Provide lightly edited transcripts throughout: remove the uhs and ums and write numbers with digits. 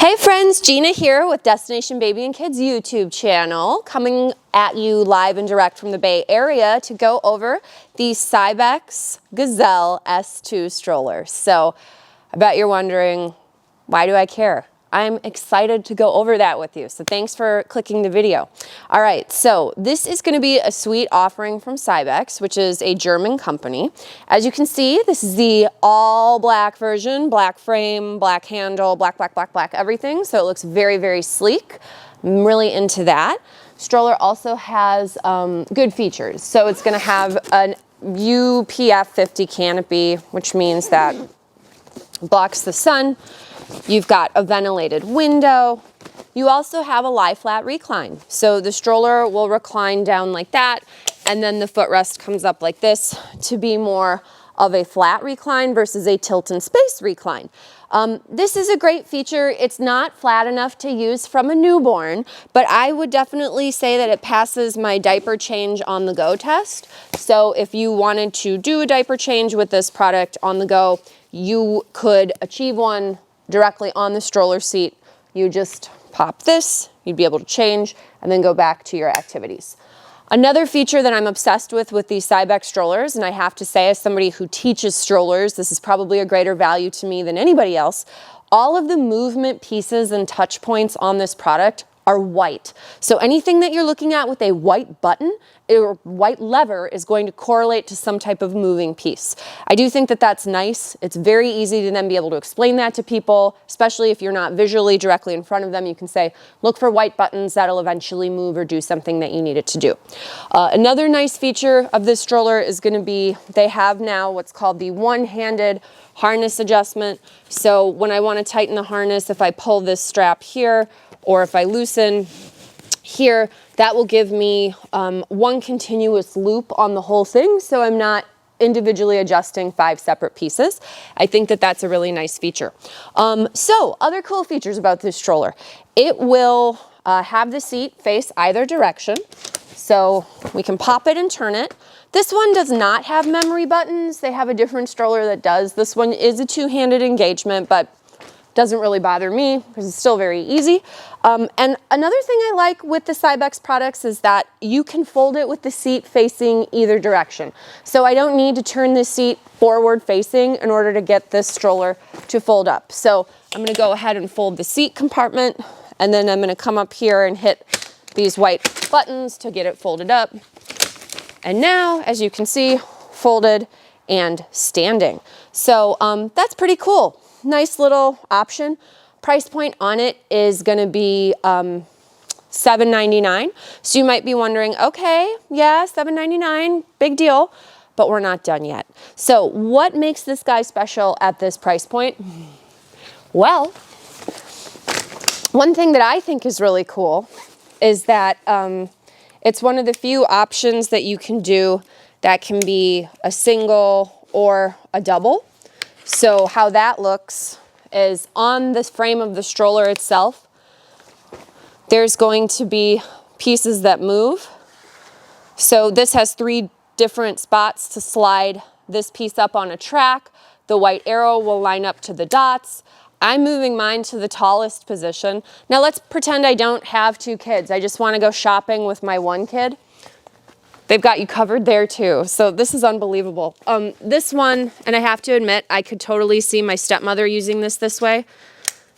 Hey friends, Gina here with Destination Baby and Kids YouTube channel, coming at you live and direct from the Bay Area to go over the CYBEX Gazelle S2 stroller. So I bet you're wondering, why do I care? I'm excited to go over that with you. So thanks for clicking the video. All right, so this is going to be a sweet offering from CYBEX, which is a German company. As you can see, this is the all black version, black frame, black handle, black, everything. So it looks very, very sleek. I'm really into that. Stroller also has good features. So it's going to have an UPF 50 canopy, which means that it blocks the sun. You've got a ventilated window. You also have a lie flat recline. So the stroller will recline down like that, and then the footrest comes up like this to be more of a flat recline versus a tilt and space recline. This is a great feature. It's not flat enough to use from a newborn, but I would definitely say that it passes my diaper change on the go test. So if you wanted to do a diaper change with this product on the go, you could achieve one directly on the stroller seat. You just pop this, you'd be able to change and then go back to your activities. Another feature that I'm obsessed with these CYBEX strollers, and I have to say as somebody who teaches strollers, this is probably a greater value to me than anybody else. All of the movement pieces and touch points on this product are white. So anything that you're looking at with a white button or white lever is going to correlate to some type of moving piece. I do think that that's nice. It's very easy to then be able to explain that to people, especially if you're not visually directly in front of them. You can say, look for white buttons that'll eventually move or do something that you need it to do. Another nice feature of this stroller is going to be, they have now what's called the one-handed harness adjustment. So when I want to tighten the harness, if I pull this strap here, or if I loosen here, that will give me one continuous loop on the whole thing, so I'm not individually adjusting 5 separate pieces. I think that that's a really nice feature. So other cool features about this stroller. It will have the seat face either direction, so we can pop it and turn it. This one does not have memory buttons. They have a different stroller that does. This one is a two-handed engagement, but doesn't really bother me because it's still very easy. And another thing I like with the CYBEX products is that you can fold it with the seat facing either direction. So I don't need to turn the seat forward facing in order to get this stroller to fold up. So I'm gonna go ahead and fold the seat compartment, and then I'm gonna come up here and hit these white buttons to get it folded up. And now, as you can see, folded and standing. So that's pretty cool. Nice little option. Price point on it is going to be $7.99. So you might be wondering, okay, yeah, $7.99, big deal, but we're not done yet. So what makes this guy special at this price point? Well, one thing that I think is really cool is that it's one of the few options that you can do that can be a single or a double. So how that looks is on the frame of the stroller itself, there's going to be pieces that move. So this has 3 different spots to slide this piece up on a track. The white arrow will line up to the dots. I'm moving mine to the tallest position. Now let's pretend I don't have 2 kids. I just want to go shopping with my 1 kid. They've got you covered there too. So this is unbelievable. This one, and I have to admit, I could totally see my stepmother using this way.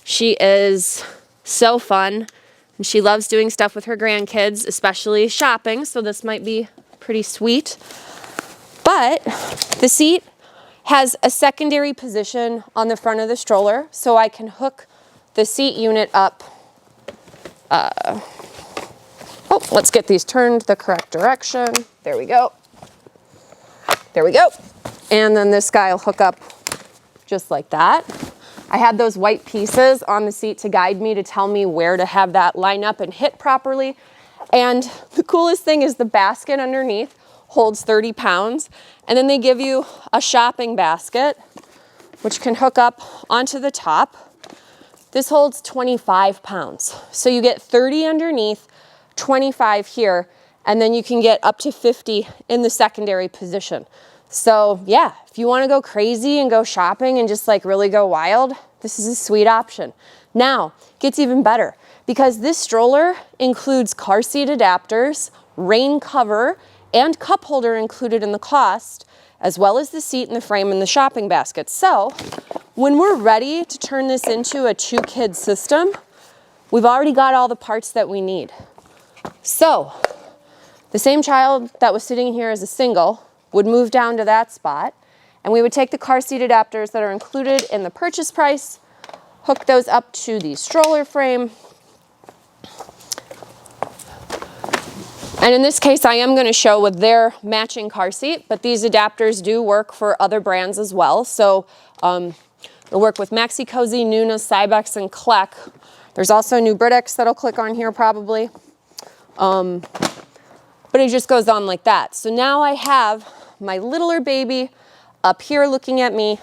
She is so fun, and she loves doing stuff with her grandkids, especially shopping, so this might be pretty sweet. But the seat has a secondary position on the front of the stroller, so I can hook the seat unit up. Oh, let's get these turned the correct direction. There we go. There we go. And then this guy will hook up just like that. I had those white pieces on the seat to guide me, to tell me where to have that line up and hit properly. And the coolest thing is the basket underneath holds 30 pounds. And then they give you a shopping basket, which can hook up onto the top. This holds 25 pounds. So you get 30 underneath, 25 here, and then you can get up to 50 in the secondary position. So yeah, if you want to go crazy and go shopping and just like really go wild, this is a sweet option. Now, gets even better because this stroller includes car seat adapters, rain cover, and cup holder included in the cost, as well as the seat and the frame and the shopping basket. So when we're ready to turn this into a 2-kid system, we've already got all the parts that we need. So the same child that was sitting here as a single would move down to that spot, and we would take the car seat adapters that are included in the purchase price, hook those up to the stroller frame. And in this case, I am going to show with their matching car seat, but these adapters do work for other brands as well. So it'll work with Maxi Cozy, Nuna, CYBEX, and Kleck. There's also new Britax that'll click on here probably. But it just goes on like that. So now I have my littler baby up here looking at me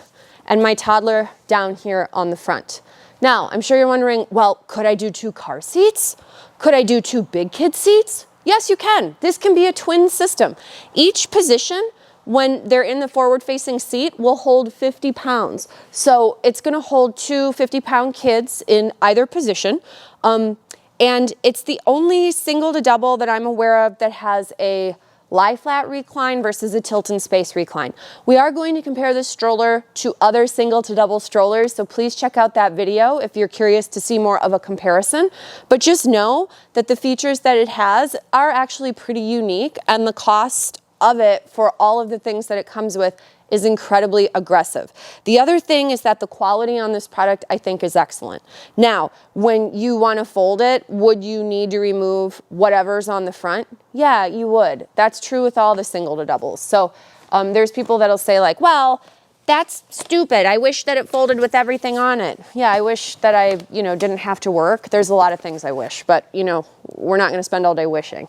and my toddler down here on the front. Now, I'm sure you're wondering, well, could I do 2 car seats? Could I do 2 big kid seats? Yes, you can. This can be a twin system. Each position, when they're in the forward-facing seat, will hold 50 pounds. So it's going to hold 2 50-pound kids in either position. And it's the only single to double that I'm aware of that has a lie flat recline versus a tilt and space recline. We are going to compare this stroller to other single to double strollers, so please check out that video if you're curious to see more of a comparison. But just know that the features that it has are actually pretty unique, and the cost of it for all of the things that it comes with is incredibly aggressive. The other thing is that the quality on this product I think is excellent. Now, when you want to fold it, would you need to remove whatever's on the front? Yeah, you would. That's true with all the single to doubles. So there's people that'll say like, well, that's stupid. I wish that it folded with everything on it. Yeah, I wish that I, didn't have to work. There's a lot of things I wish, but we're not going to spend all day wishing.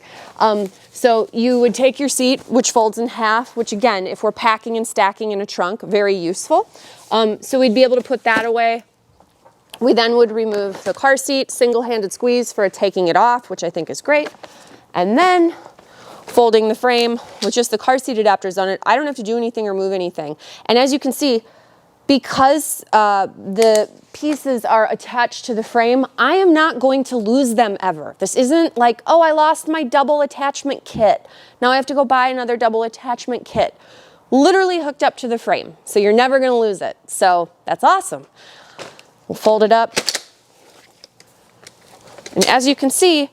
So you would take your seat, which folds in half, which again, if we're packing and stacking in a trunk, very useful. So we'd be able to put that away. We then would remove the car seat, single-handed squeeze for taking it off, which I think is great. And then folding the frame with just the car seat adapters on it. I don't have to do anything or move anything. And as you can see, because the pieces are attached to the frame, I am not going to lose them ever. This isn't like, oh, I lost my double attachment kit. Now I have to go buy another double attachment kit. Literally hooked up to the frame, so you're never going to lose it. So that's awesome. We'll fold it up. And as you can see,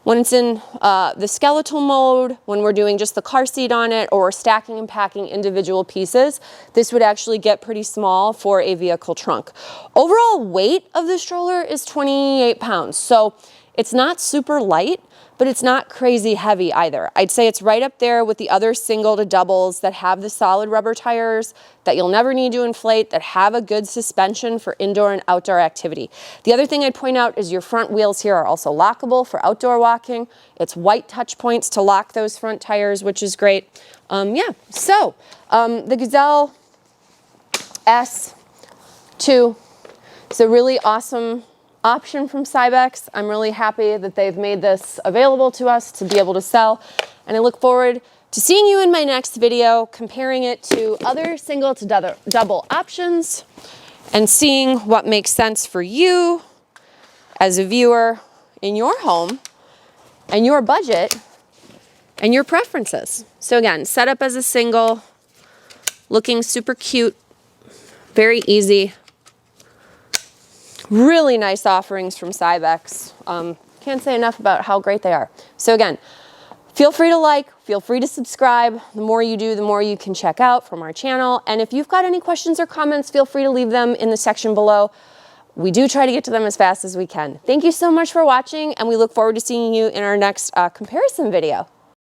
when it's in the skeletal mode, when we're doing just the car seat on it, or stacking and packing individual pieces, this would actually get pretty small for a vehicle trunk. Overall weight of the stroller is 28 pounds. So it's not super light, but it's not crazy heavy either. I'd say it's right up there with the other single to doubles that have the solid rubber tires that you'll never need to inflate, that have a good suspension for indoor and outdoor activity. The other thing I'd point out is your front wheels here are also lockable for outdoor walking. It's white touch points to lock those front tires, which is great. The Gazelle S2 is a really awesome option from CYBEX. I'm really happy that they've made this available to us to be able to sell, and I look forward to seeing you in my next video, comparing it to other single to double options and seeing what makes sense for you as a viewer in your home and your budget and your preferences. So again, set up as a single, looking super cute, very easy. Really nice offerings from CYBEX. Can't say enough about how great they are. So again, feel free to like, feel free to subscribe. The more you do, the more you can check out from our channel. And if you've got any questions or comments, feel free to leave them in the section below. We do try to get to them as fast as we can. Thank you so much for watching, and we look forward to seeing you in our next comparison video.